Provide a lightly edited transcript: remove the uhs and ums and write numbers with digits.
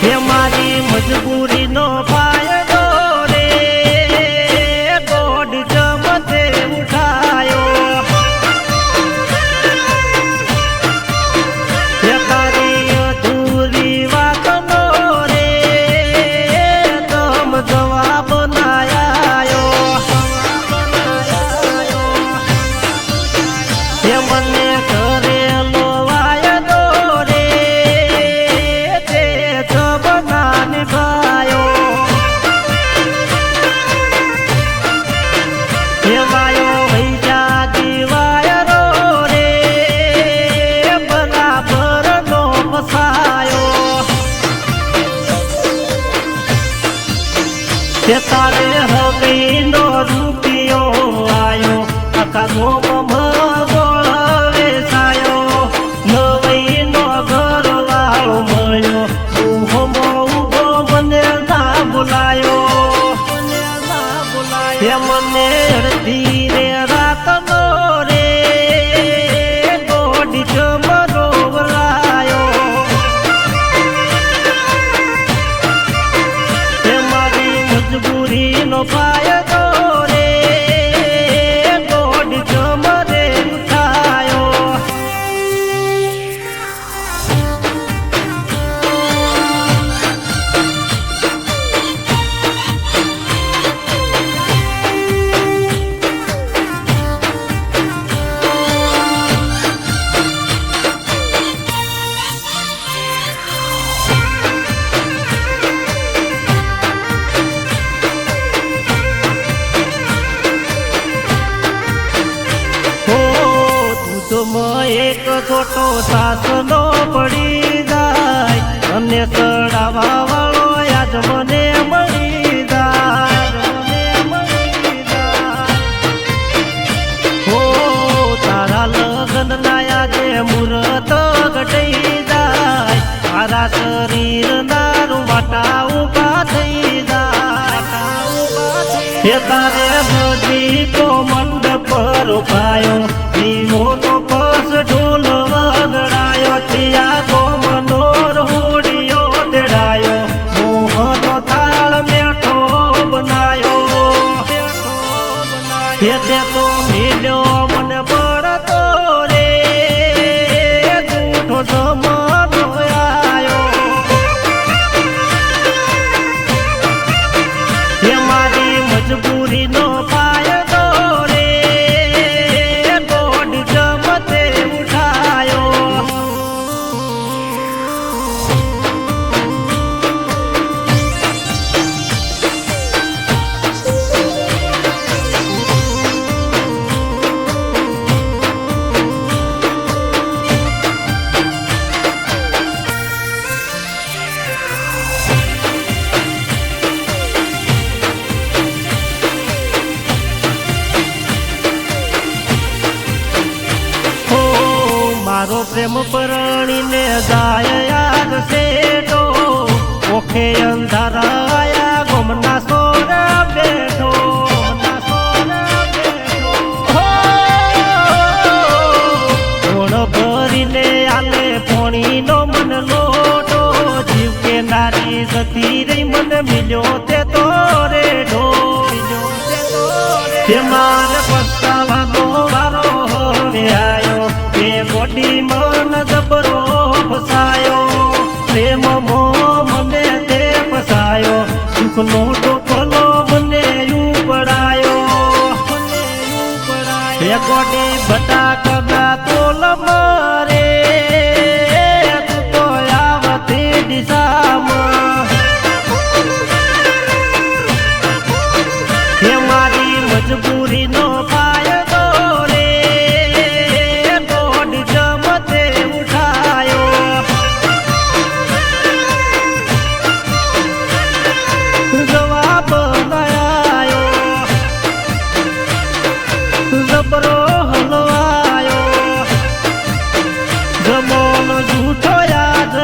હે મારી મજબૂરીનો ફાયદો રે ગોડ જમતે ઉઠાયો હે તારી અધૂરી વાતનો રે તમ જવાબ નાયો હે મને કરેલો વાયદો રે તે જબના નિભાયો હે વાયો વૈજા દીવાયરો રે બરાબર નો ફસાયો તે તારે હગીનો રૂપિયો આયો આખા ગોમમાં ગોળ વેસાયો નવઈનો ઘરવાળો મળ્યો ઊભો ઊભો મને ના બોલાયો હે મને અડધી રે રાતનો રે ગોડી જમરો વરાયો હે મારી મજબૂરીનો ફાયદો રે ગોડ જમરે ઉઠાયો એક છોટો સાસનો પડી જાય અને ચડાવવા વાળો યાદ મને મળી જાય હો તારા લગ્ન ના યાદે મુહૂર્ત ઘટી જાય મારા શરીર ના રૂવાટા ઉભા થઈ જાય હે તારે બધી તો મંડપ રોપાયો દીવોનો પસ ઢોલ વગડાયો ત્યાં ગોમનો રોડિયો તેડાયો મોહનો થાળ મેઠો બનાયો હે તે તો મિલ્યો મને પડતો રે જૂઠો જમાનો આયો હે મારી મજબૂરીનો ફાયદો રે ગોડ જમતે ઉઠાયો મારો પ્રેમ પરણીને જાય યાદ સેટો ઓખે અંધારાયા ગોમના સોરા બેઠો કોણ ભરીને આલે પોણીનો મન લોટો જીવ કે નારી જતી રહી મને મિલ્યો તે તો રેઢો તે મારે પસ્તાવાનો વારો હવે આયો એ ગોડી મન જબરો ફસાયો પ્રેમ મો મને તે ફસાયો સુખનો ટોપલો મને ઉપડાયો એ ગોડી ભટાકના તોલ મારે તું તો આવતી દિશામાં હે મારી મજબૂરીનો ફાયદો રે ગોડ જમતે ઉઠાયો જવાબ નયાયો જબરો હલવાયો જમોન જૂઠો યાદ